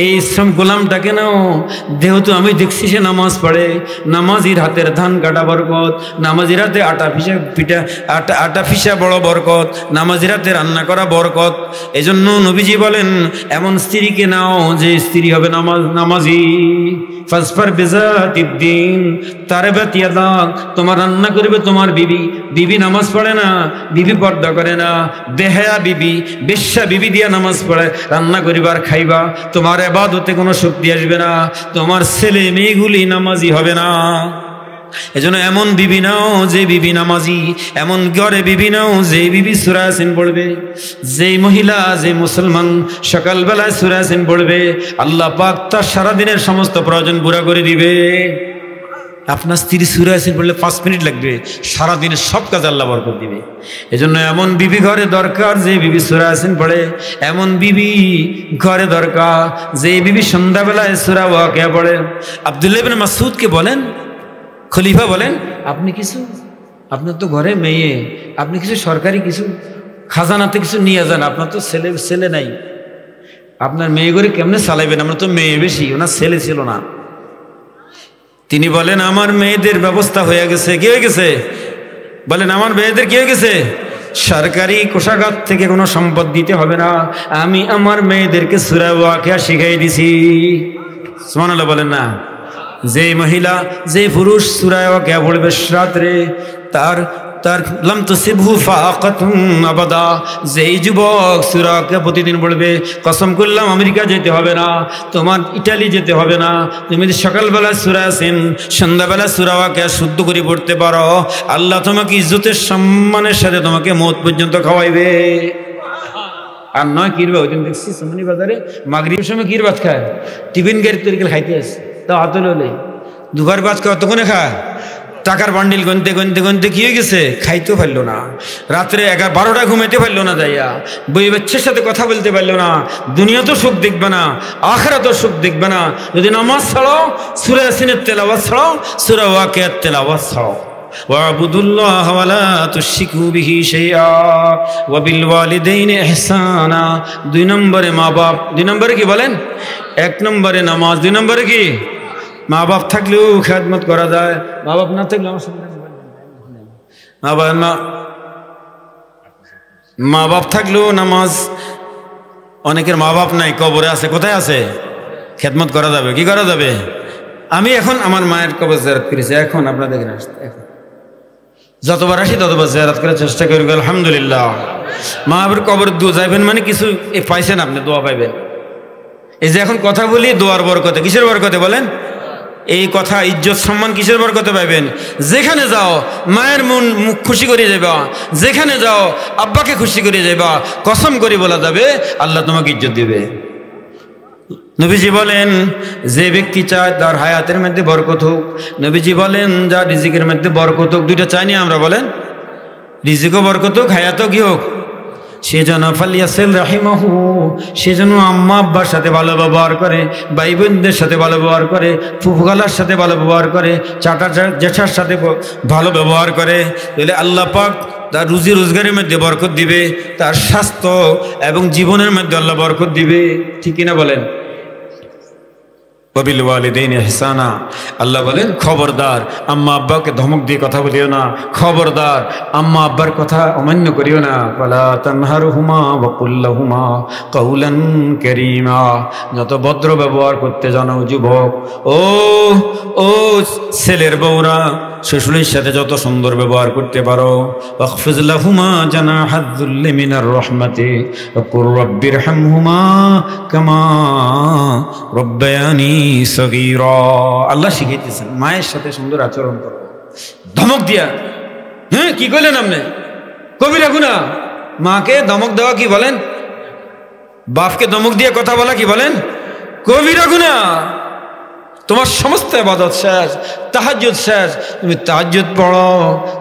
এই শ্রম গোলামটাকে নাও, যেহেতু আমি দেখছি সে নামাজ পড়ে। নামাজির হাতের ধান কাটা বরকত, নামাজির হাতে আটা ফিসা বড় বরকত, নামাজির হাতে রান্না করা বরকত। এজন্য নবীজি বলেন এমন স্ত্রীকে নাও যে স্ত্রী হবে নামাজি। ফাসফার বিজাতিদ্দিন তারবাত ইয়াদাক, তোমার রান্না করবে তোমার বিবি। বিবি নামাজ পড়ে না, বিবি পর্দা করে না, বেহায়া বিবি, বেশ্যা বিবি দিয়া নামাজ পড়ে, রান্না করিবার খাইবা, তোমার ইবাদতে কোনো শক্তি আসবে না, তোমার ছেলে মেয়েগুলি নামাজি হবে না। এজন্য এমন বিবি নাও যে বিবি নামাজি, এমন ঘরে বিবি নাও যে বিবি সূরা ইয়াসিন পড়বে। যে মহিলা, যে মুসলমান সকালবেলায় সূরা ইয়াসিন পড়বে, আল্লাহ পাক তার সারাদিনের সমস্ত প্রয়োজন পুরা করে দিবে। আপনার স্ত্রী সূরা ইয়াসিন পড়লে 5 মিনিট লাগবে, সারাদিনের সব কাজ আল্লাহ বরকত দিবে। এজন্য এমন বিবি ঘরে দরকার যে বিবি সূরা ইয়াসিন পড়ে, এমন বিবি ঘরে দরকার যে বিবি সন্ধ্যাবেলায় সূরা ওয়াকিয়া পড়ে। আব্দুল্লাহ ইবনে মাসউদকে বলেন, খলিফা বলেন, আপনি কিছু, আপনার তো ঘরে মেয়ে, আপনি কিছু সরকারি কিছু খাজানাতে কিছু নিয়ে যান, আপনার তো ছেলে নাই, আপনার মেয়ে করে কেমনে চালাইবেন, আমরা তো মেয়ে বেশি, ওনার ছেলে ছিল না। তিনি বলেন আমার মেয়েদের ব্যবস্থা হয়ে গেছে। কি হয়ে গেছে বলেন? আমার মেয়েদের কি হয়ে গেছে? সরকারি কোষাগার থেকে কোনো সম্পদ দিতে হবে না, আমি আমার মেয়েদেরকে সূরা ওয়াকিয়া শিখাই দিছি। সুবহানাল্লাহ বলেন না? যে মহিলা যে পুরুষ সূরা ওয়াকিয়া পড়বে রাত্রে, তার লাম তুসিবহু ফাকাতুন আবাদা। যেই যুবক সূরা ওয়াকিয়া প্রতিদিন পড়বে, কসম করলাম আমেরিকা যেতে হবে না, তোমার ইটালি যেতে হবে না, তুমি যদি সকালবেলা সূরা ইয়াসিন সন্ধ্যাবেলা সূরা ওয়াকিয়া শুদ্ধ করে পড়তে পারো, আল্লাহ তোমাকে ইজ্জতের সম্মানের সাথে তোমাকে মওত পর্যন্ত খাওয়াইবে। আর নয় কিরবা, ওই দিন দেখছি সুমনি বাজারে মাগরিবের সময় কির ভাত খায়, টিফিন গাড়ি তরিকেল খাইতে আসে, তা আতল হলে দুবার ভাত কতক্ষণে খায়, টাকার বান্ডিল গনতে গনতে গনতে কি হয়ে গেছে, খাইতেও পারলো না, রাত্রে 11-12টা ঘুমাইতে পারলো না, যাইয়া বই বাচ্চার সাথে কথা বলতে পারলো না। দুনিয়া তো সুখ দেখবে না, আখিরাত তো সুখ দেখবে না যদি নামাজ ছাড়ো, সূরা ইয়াসিনের তেলাওয়াত ছাড়ো, সূরা ওয়াকিয়ার তেলাওয়াত ছাড়ো। ওয়াবুদুল্লাহ ওয়ালা তুশরিকু বিহি শাইআ ওয়া বিল ওয়ালিদাইনি ইহসানা। 2 নম্বরে মা বাপ, 2 নম্বরে কি বলেন? 1 নম্বরে নামাজ, 2 নম্বরে কি? মা বাপ থাকলেও খেদমত করা যায়, মা বাপ না থাকলে মা বাপ থাকলেও নামাজ। অনেকের মা বাপ নাই, কবরে আছে, কোথায় আছে? খেদমত করা যাবে। কি করা যাবে? আমি এখন আমার মায়ের কবর জিয়ারত করেছি, এখন আপনারা দেখেন আসতে, এখন যতবার আসি ততবার জিয়ারত করার চেষ্টা করি, আলহামদুলিল্লাহ। মা বাবার কবর দোয়া যাবেন মানে কিছু পাইছেন, আপনি দোয়া পাইবেন। এই যে এখন কথা বলি দোয়ার বরকতে, কিসের বরকতে বলেন? এই কথা ইজ্জত সম্মান কিসের বরকতে পাইবেন? যেখানে যাও মায়ের মুখ খুশি করে যাবা, যেখানে যাও আব্বাকে খুশি করে যাবা, কসম করে বলা যাবে আল্লাহ তোমাকে ইজ্জত দিবে। নবীজি বলেন যে ব্যক্তি চায় তার হায়াতের মধ্যে বরকত হোক, নবীজি বলেন যার রিজিকের মধ্যে বরকত হোক, দুইটা চাইনি আমরা, বলেন রিজিকও বরকত হোক, হায়াতও কি হোক, সে যেন ফালিয়াসিল রাহিমাহু, সে যেন আম্মা আব্বার সাথে ভালো ব্যবহার করে, ভাই বোনদের সাথে ভালো ব্যবহার করে, ফুফুখালার সাথে ভালো ব্যবহার করে, চাটা জেঠার সাথে ভালো ব্যবহার করে, তাহলে আল্লাহ পাক তার রুজি রোজগারের মধ্যে বরকত দিবে, তার স্বাস্থ্য এবং জীবনের মধ্যে আল্লাহ বরকত দিবে। ঠিক কিনা বলেন? ওয়াবিল ওয়ালিদাইনি ইহসানা। আল্লাহ বলেন খবরদার আম্মা আব্বাকে ধমক দিয়ে কথা বলিও না, খবরদার আম্মা আব্বার কথা অমান্য করিও না। ওয়ালা তানহারহুমা ওয়া কুল লাহুমা কাওলান কারীমা। যত ভদ্র ব্যবহার করতে জানো যুবক, ও ছেলের বউরা, শ্বশুরের সাথে যত সুন্দর ব্যবহার করতে পারো। ওয়াখফিজ লাহুমা জানাহাদ যুল্লি মিনার রাহমাতি ওয়া কুর রাব্বিরহামহুমা কামা রব্বায়ানি সগীরা। আল্লাহ শিখাইতেছেন মায়ের সাথে সুন্দর আচরণ করো, ধমক দিয়া। হ্যাঁ কি কইলেন আপনি? কবিরা গুনাহ। মাকে ধমক দেওয়া কি বলেন? বাপকে ধমক দিয়ে কথা বলা কি বলেন? কবিরা গুনাহ। তোমার সমস্ত ইবাদত শেষ, তাহাজ্জুদ শেষ, তুমি তাহাজ্জুদ পড়ো,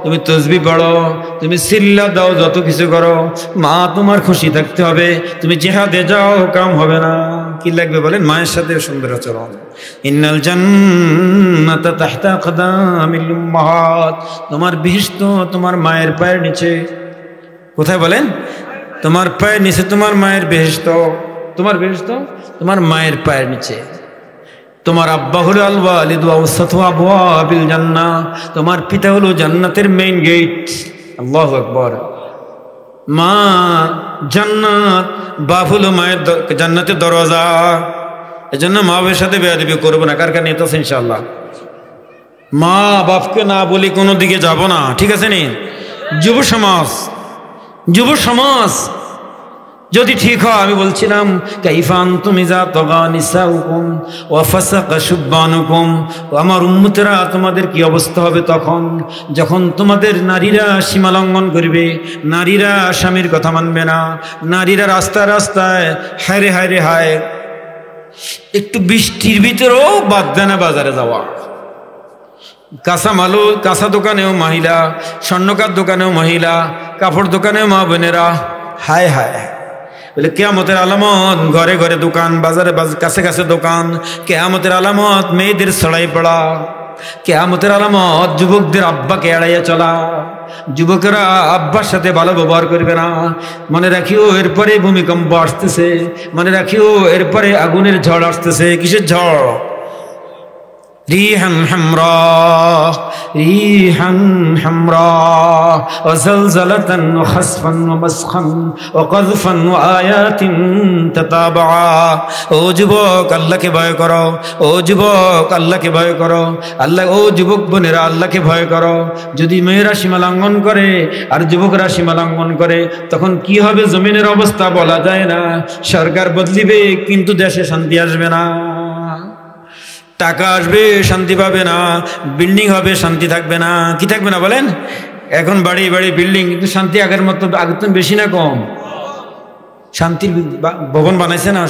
তুমি তাসবিহ পড়ো, তুমি সিল্লা দাও, যত কিছু করো, মা তোমার খুশি থাকতে হবে। তুমি জিহাদে যাও, কাম হবে না। কি লাগবে বলেন? মায়ের সাথে সুন্দর আচরণ। ইন্নাল জান্নাতা তাহতা আকদামিল উম্মাহাত। তোমার বেহেশত তোমার মায়ের পায়ের নিচে। কোথায় বলেন? তোমার পায়ের নিচে তোমার মায়ের বেহেশত। তোমার বেহেশত তোমার মায়ের পায়ের নিচে। তোমার আব্বা হলো আল ওয়ালিদু আওসাতু আবওয়াবিল জান্নাহ। তোমার পিতা হলো জান্নাতের মেইন গেট। আল্লাহু আকবার। মা জান্নাত, বাপ হলো মায়ের জান্নাতের দরজা। এজন্য মা বাবার সাথে বেয়াদবি করবো না। কার কার নিয়ত আছে ইনশাআল্লাহ? মা বাপকে না বলি কোনো দিকে যাব না, ঠিক আছে নি? যুব সমাজ যদি ঠিক হয়, আমি বলছিলাম কাইফা আনতুম ইযা তাগা নিসাউকুম ওয়া ফাসাকা শুববানুকুম, আমার উম্মতেরা তোমাদের কি অবস্থা হবে তখন যখন তোমাদের নারীরা সীমা লঙ্ঘন করবে, নারীরা স্বামীর কথা মানবে না, নারীরা রাস্তায় রাস্তায় হায়রে হায়রে হায়। একটু বৃষ্টির ভিতরেও বাদ দেয় না বাজারে যাওয়া। কাঁচা দোকানেও মহিলা, স্বর্ণকার দোকানেও মহিলা, কাপড় দোকানেও মা বোনেরা। হায় হায় বলে কিয়ামতের আলামত, ঘরে ঘরে দোকান, বাজারে কাছে কাছে দোকান। কিয়ামতের আলামত কিয়ামতের আলামত যুবকদের আব্বাকে এড়াইয়া চলা। যুবকেরা আব্বার সাথে ভালো ব্যবহার করবে না। মনে রাখিও এরপরে ভূমিকম্প আসতেছে, মনে রাখিও এরপরে আগুনের ঝড় আসতেছে। কিসের ঝড়? রিহান হামরা, রিহান হামরা ওয়া জালজালাতান ওয়া খাসফান ওয়া মাসখান ওয়া কাযফান ওয়া আয়াতিন তাতাবাআ। ও যুবক, আল্লাহকে ভয় করো। ও যুবক, আল্লাহকে ভয় করো। আল্লাহ, ও যুবক বোনেরা, আল্লাহকে ভয় করো। যদি মেয়েরা সীমা লঙ্ঘন করে আর যুবকরা সীমা লঙ্ঘন করে, তখন কি হবে জমিনের অবস্থা বলা যায় না। সরকার বদলিবে কিন্তু দেশে শান্তি আসবে না। টাকা আসবে, শান্তি পাবে না। বিল্ডিং হবে, শান্তি থাকবে না। কি থাকবে না বলেন? এখন বাড়ি বাড়ি বিল্ডিং, কিন্তু শান্তি আগের মতো, আগের তো বেশি না কম? শান্তির ভবন বানাইছে না,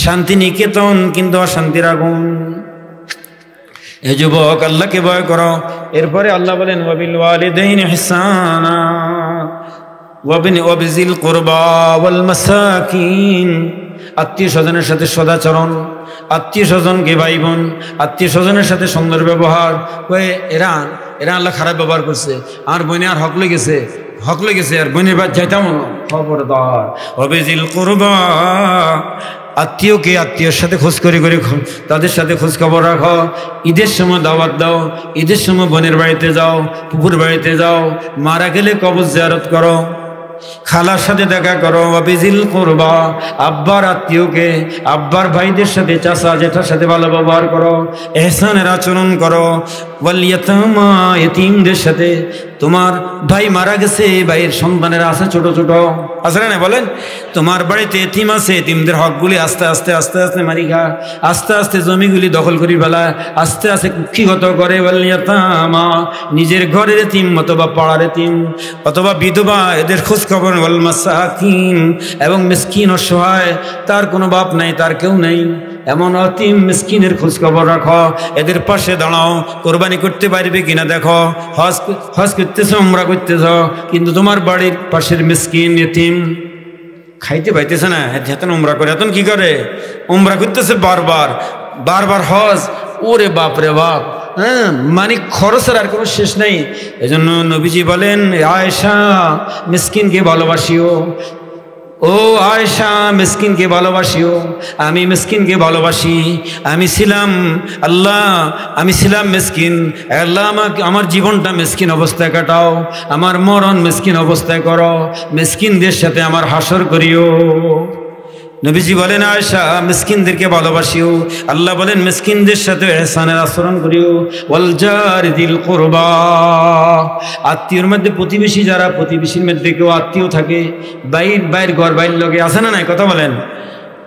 শান্তি নিকেতন, কিন্তু অশান্তির আগুন। এ যুবক, আল্লাহকে ভয় করো। এরপরে আল্লাহ বলেন ওয়াবিল ওয়ালিদাইনি ইহসানা ওয়াবিজিল কুরবা ওয়াল মাসাকিন। আত্মীয় স্বজনের সাথে সদাচরণ, আত্মীয় স্বজনকে ভাই বোন, আত্মীয় স্বজনের সাথে সুন্দর ব্যবহার। এরা আল্লাহ খারাপ ব্যবহার করছে, আর বোনে আর হক লেগেছে, হক লেগেছে, আর বোনের বাদ যাইতাম খবরদার। ওয়াবিজিল কুরবা, আত্মীয়কে আত্মীয়র সাথে খোঁজ করে করে তাদের সাথে খোঁজ খবর রাখো। ঈদের সময় দাওয়াত দাও, ঈদের সময় বোনের বাড়িতে যাও, পুকুর বাড়িতে যাও। মারা গেলে কবর জিয়ারত করো, খালার সাথে দেখা করো। ওয়াবিজিল কুরবা, আব্বার আত্মীয়কে, আব্বার ভাইদের সাথে, চাচা জেঠার সাথে ভালো ব্যবহার করো, ইহসানের আচরণ করো। ওয়াল ইয়াতামা, ইতিমদের সাথে। তোমার ভাই মারা গেছে, ভাইয়ের সন্তানেরা আছে ছোট ছোট, আছে না বলেন? তোমার বাড়িতে এতিম আছে, এতিমদের হকগুলি আস্তে আস্তে আস্তে আস্তে মারি খা, আস্তে আস্তে জমিগুলি দখল করি ফেলা, আস্তে আস্তে কুক্ষিগত করে। ওয়াল ইয়াতামা, নিজের ঘরের এতিম অথবা পাড়ার এতিম অথবা বিধবা, এদের খোঁজ খবর। ওয়াল মাসাকিন, এবং মিসকিন অসহায়, তার কোনো বাপ নাই, তার কেউ নেই, এমন অতিম মিসকিনের খোঁজ খবর রাখো। এদের পাশে দাঁড়াও। কোরবানি করতে পারবে কিনা দেখো। হজ করতেছ, উমরা করতেছ, কিন্তু তোমার বাড়ির পাশের মিসকিন এতিম খাইতে পাইতেছে না, এত উমরা করে, এত কি করে? উমরা করতেছে বারবার বারবার হজ। ওরে বাপ রে বাপ, হ্যাঁ, মানে খরচের আর কোনো শেষ নেই। এজন্য নবীজি বলেন, আয়েশা মিসকিনকে ভালোবাসিও। ও আয়েশা, মিসকিনকে ভালোবাসিও। আমি মিসকিনকে ভালোবাসি। আমি ছিলাম মিসকিন। আল্লাহ আমাকে, আমার জীবনটা মিসকিন অবস্থায় কাটাও, আমার মরণ মিসকিন অবস্থায় করো, মিসকিনদের সাথে আমার হাসর করিও। নবীজি বলেন, আয়েশা মিসকিনদেরকে ভালোবাসিও। আল্লাহ বলেন, মিসকিনদের সাথে ইহসানের আচরণ করিও। ওয়াল জারি যিল কুরবা, আত্মীয়র মধ্যে প্রতিবেশী যারা, প্রতিবেশীর মধ্যে কেউ আত্মীয় থাকে, বাইর ঘর বাইর লগে, আছে না নাই? কথা বলেন।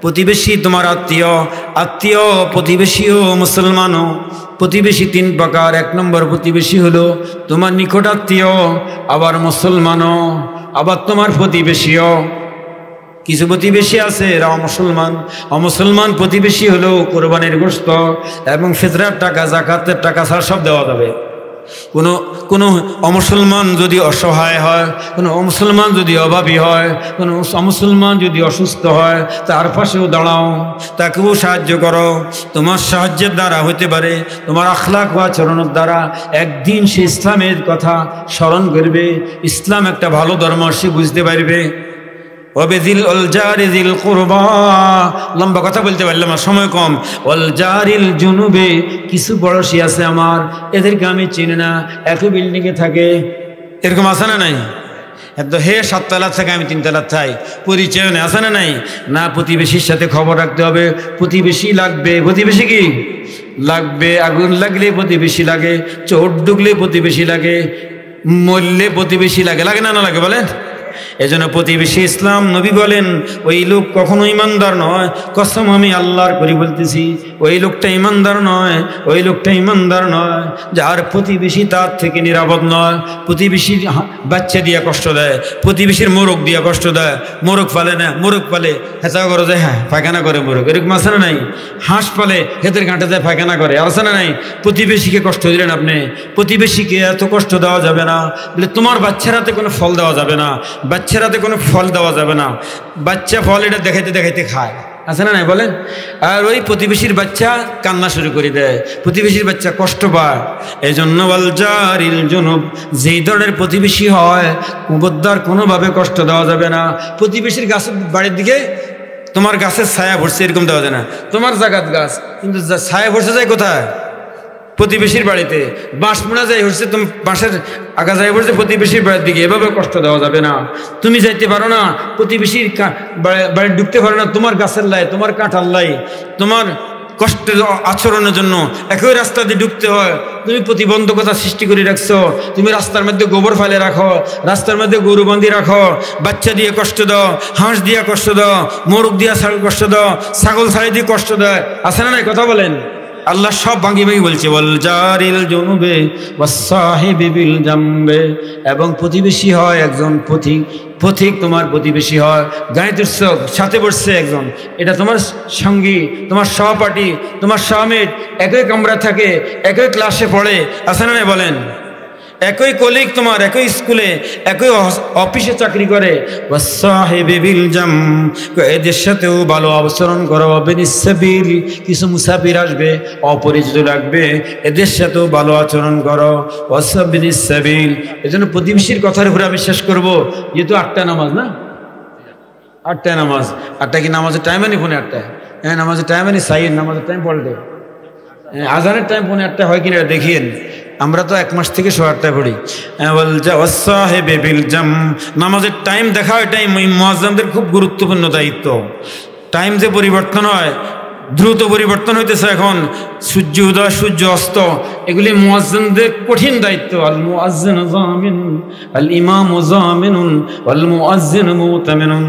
প্রতিবেশী তোমার আত্মীয়, আত্মীয় প্রতিবেশীও মুসলমানও। প্রতিবেশী তিন প্রকার। এক নম্বর প্রতিবেশী হলো তোমার নিকট আত্মীয়, আবার মুসলমানও, আবার তোমার প্রতিবেশীও। কিছু প্রতিবেশী আছে এরা অমুসলমান। অমুসলমান প্রতিবেশী হলো কোরবানির গোশত এবং ফিতরার টাকা, যাকাতের টাকা ছাড়া সব দেওয়া যাবে। কোনো অমুসলমান যদি অসহায় হয়, কোনো অমুসলমান যদি অভাবী হয়, কোনো অমুসলমান যদি অসুস্থ হয়, তার পাশেও দাঁড়াও, তাকেও সাহায্য করো। তোমার সাহায্যের দ্বারা হতে পারে, তোমার আখলাক বা আচরণের দ্বারা একদিন সে ইসলামের কথা স্মরণ করবে, ইসলাম একটা ভালো ধর্ম সে বুঝতে পারবে। লম্বা কথা বলতে পারলাম না, সময় কম। ওয়াল জারিল জুনুবে, কিছু পড়োশী আছে আমার, এদেরকে আমি চিনি না, একই বিল্ডিংয়ে থাকে, এরকম আছে না নাই? হে 7 তলা থেকে আমি 3 তলা চাই, পরিচয় নেই, আছে না নাই? না, প্রতিবেশীর সাথে খবর রাখতে হবে। প্রতিবেশী লাগবে। প্রতিবেশী কি লাগবে? আগুন লাগলে প্রতিবেশী লাগে, চোট ঢুকলে প্রতিবেশী লাগে, মরলে প্রতিবেশী লাগে, লাগে না? না লাগে বলেন? এজন্য প্রতিবেশী ইসলাম। নবী বলেন, ওই লোক কখনো ইমানদার নয়, কসম আমি আল্লাহর করে বলতেছি, ওই লোকটা ইমানদার নয়, ওই লোকটা ইমানদার নয় যার প্রতিবেশী তার থেকে নিরাপদ নয়। প্রতিবেশীর বাচ্চা দিয়া কষ্ট দেয়, প্রতিবেশীর মোরগ দিয়া কষ্ট দেয়। মোরগ পালে না, মোরগ পালে হেঁচা করে যায়, হ্যাঁ পায়খানা করে মোরগ, এরকম আছে না নাই? হাঁস পালে হেতের ঘাটে যায় পায়খানা করে, আছে না নাই? প্রতিবেশীকে কষ্ট দিলেন আপনি। প্রতিবেশীকে এত কষ্ট দেওয়া যাবে না। বলে তোমার বাচ্চার হাতে কোনো ফল দেওয়া যাবে না, বাচ্চার হাতে কোনো ফল দেওয়া যাবে না। বাচ্চা ফল এটা দেখাইতে দেখাইতে খায়, আছে না নাই বলেন? আর ওই প্রতিবেশীর বাচ্চা কান্না শুরু করে দেয়, প্রতিবেশীর বাচ্চা কষ্ট পায়। এই জন্য ওয়াল জারিল জুনুব, যেই ধরনের প্রতিবেশী হয় খবরদার কোনোভাবে কষ্ট দেওয়া যাবে না। প্রতিবেশীর গাছের বাড়ির দিকে তোমার গাছের ছায়া ভরছে এরকম দেওয়া যায় না। তোমার জায়গাত গাছ, কিন্তু ছায়া ভরছে যায় কোথায়? প্রতিবেশীর বাড়িতে। বাঁশ মোড়া যাই হচ্ছে, তুমি বাঁশের আগা যাই পড়ছে প্রতিবেশীর বাড়ির দিকে, এভাবে কষ্ট দেওয়া যাবে না। তুমি যাইতে পারো না, প্রতিবেশীর বাড়ি ঢুকতে পারো না, তোমার গাছের লাই, তোমার কাঁঠাল লাই, তোমার কষ্টের আচরণের জন্য একই রাস্তা দিয়ে ঢুকতে হয়। তুমি প্রতিবন্ধকতা সৃষ্টি করে রাখছো, তুমি রাস্তার মধ্যে গোবর ফেলে রাখো, রাস্তার মধ্যে গরু বান্ধি রাখো, বাচ্চা দিয়ে কষ্ট দাও, হাঁস দিয়ে কষ্ট দাও, মোরগ দিয়ে কষ্ট দাও, ছাগল ছাড়ি দিয়ে কষ্ট দেয়। আছে না নাই? কথা বলেন। আল্লাহ সব ভাঙি ভাঙি বলছে, ওয়াল জারিল জুনুবে ওয়াস সাহিবি বিল জামবে, এবং প্রতিবেশী হয় একজন পথিক। পথিক তোমার প্রতিবেশী হয়, গাড়িতে সাথে বসছে একজন, এটা তোমার সঙ্গী, তোমার সহপাঠী, তোমার সহমেট, একই কামরা থাকে, একই ক্লাসে পড়ে। আছে না নাই বলেন? একই কলিগ তোমার, একই স্কুলে, একই অফিসে চাকরি করে। ওয়াস সাহিবি বিল জাম, এদের সাথেও ভালো আচরণ করো। বিনিস সাবিল, কিছু মুসাফির আসবে, অপরিচিত লাগবে, এদের সাথেও ভালো আচরণ করো। ওয়াসাবিনিস সাবিল। এজন্য প্রতিবেশীর কথার উপরে আমি শেষ করবো, যেহেতু 8টায় নামাজ না, 8টায় নামাজ। 8টায় কি নামাজের টাইম আনি? পৌনে 8টায়। হ্যাঁ, নামাজের টাইম আনি, সাইয়ের নামাজের টাইম পড়ে দেয়। আজানের টাইম পৌনে 8টায় হয় কিনা দেখিয়েন। আমরা তো 1 মাস থেকে 8টায় পড়ি। নামাজের টাইম দেখা, এটাই মুয়াজ্জিনদের খুব গুরুত্বপূর্ণ দায়িত্ব। টাইম যে পরিবর্তন হয়, দ্রুত পরিবর্তন হইতেছে এখন, সূর্য উদয় সূর্য অস্ত, এগুলি মুয়াজ্জিনদের কঠিন দায়িত্ব। আল মুয়াজ্জিন জামিন আল ইমাম জামিনুন ওয়াল মুয়াজ্জিন মুতামিনুন।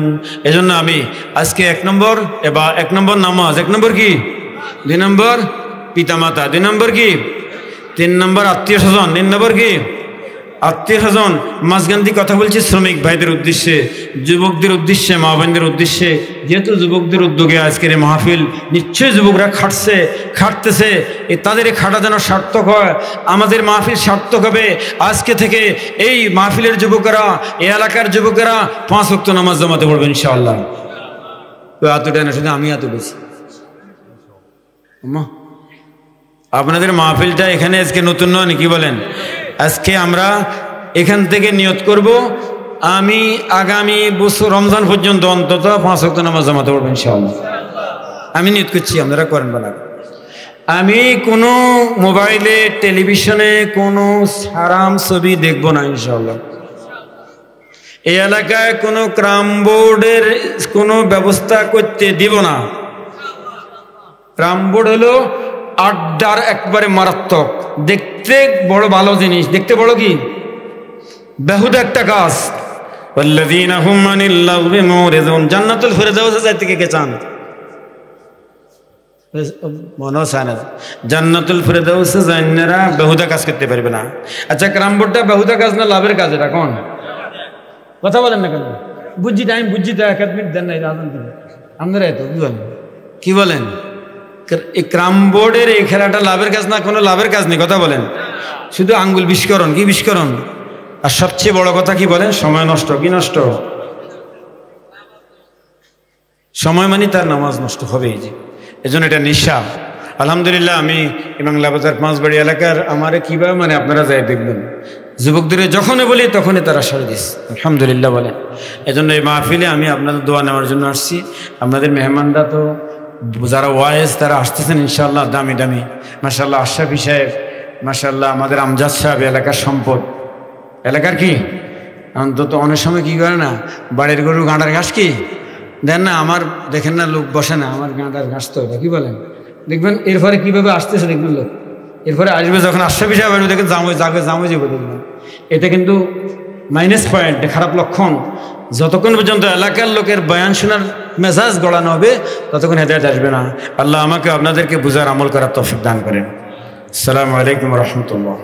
এজন্য আমি আজকে 1 নম্বর, এবার 1 নম্বর নামাজ, 1 নম্বর কি, 2 নম্বর পিতামাতা, 2 নম্বর কি, 3 নম্বর আত্মীয় স্বজন, 3 নম্বর কি আত্মীয় স্বজন। মাঝগান্ধী কথা বলছি শ্রমিক ভাইদের উদ্দেশ্যে, যুবকদের উদ্দেশ্যে, মা বোনদের উদ্দেশ্যে। যেহেতু যুবকদের উদ্যোগে আজকের এই মাহফিল, নিশ্চয়ই যুবকরা খাটতেছে, তাদের এই খাটা যেন সার্থক হয়, আমাদের মাহফিল সার্থক হবে। আজকে থেকে এই মাহফিলের যুবকেরা, এই এলাকার যুবকেরা 5 ওয়াক্ত নামাজ জমাতে পড়বে ইনশাআল্লাহ। এতটাই না, শুধু আমি এত বেশি। আপনাদের মাহফিলটা এখানে আজকে নতুন নয় নাকি বলেন? আজকে আমরা এখান থেকে নিয়ত করব, আমি আগামী বছর রমজান পর্যন্ত অন্তত 5 ওয়াক্ত নামাজ জমাতে পারবো ইনশাআল্লাহ। আমি নিয়ত করছি, আপনারা করেন বলা। আমি কোনো মোবাইলে, টেলিভিশনে কোনো হারাম ছবি দেখবো না ইনশাআল্লাহ। এই এলাকায় কোনো ক্রাম বোর্ডের কোনো ব্যবস্থা করতে দিব না। ক্রাম বোর্ড হলো আড্ডার একবারে মারাত্মক, দেখতে বড় ভালো জিনিস, দেখতে বড় কি বেহুদা একটা কাজ। ওয়াল্লাযীনা হুম আনিল লাগবি মুরিদুন, জান্নাতুল ফিরদাউসে যাইতে কে চান? মনে চায় না। জান্নাতুল ফিরদাউসে যাইনারা বেহুদা কাজ করতে পারবে না। আচ্ছা, ক্রামবোর্ডটা বেহুদা কাজ না লাভের কাজ? এটা কোন কথা বলেন না কেন? বুঝছি টাইম, বুঝছি তো 1 মিনিট দেন নাই রাজন দিন আপনারা, তো কি বলেন? এই ক্রাম বোর্ডের এই খেলাটা লাভের কাজ না, কোনো লাভের কাজ নেই। কথা বলেন, শুধু আঙ্গুল বিস্করণ। কি বিস্করণ? আর সবচেয়ে বড় কথা কি বলেন? সময় নষ্ট। কি নষ্ট? সময় মানে তার নামাজ নষ্ট হবে। এই যে এজন্য এটা নেশা। আলহামদুলিল্লাহ, আমি বাংলা বাজার 5 বাড়ি এলাকার আমারে কিভাবে মানে আপনারা যাই দেখবেন, যুবকদের যখনই বলি তখনই তারা সাড়ে দিস, আলহামদুলিল্লাহ বলে। এজন্য এই মাহফিলে আমি আপনাদের দোয়া নেওয়ার জন্য আসছি। আপনাদের মেহমানরা তো যারা ওয়াইজ তারা আসতেছেন ইনশাআল্লাহ, দামি দামি। মাশাআল্লাহ আশরাফি সাহেব, মাশাআল্লাহ আমাদের আমজাদ সাহেব, এলাকার সম্পদ। এলাকার কি অন্তত অনেক সময় কি করে না, বাড়ির গরু গাঁডার ঘাস কি দেন না, আমার দেখেন না লোক বসে না, আমার গাঁডার ঘাস তো এটা কি বলেন, দেখবেন এরপরে কিভাবে আসতেছে দেখবেন লোক। এরপরে আসবে যখন আশরাফি সাহেব আসবে, দেখেন জামে যাবে দেখবেন। এটা কিন্তু মাইনাস পয়েন্ট, খারাপ লক্ষণ। যতক্ষণ পর্যন্ত এলাকার লোকের বয়ান শোনার মেজাজ গড়ানো হবে, ততক্ষণ হেদায়েত আসবে না। আল্লাহ আমাকে আপনাদেরকে বুঝার আমল করার তৌফিক দান করেন। আসসালামু আলাইকুম ওয়া রাহমাতুল্লাহ।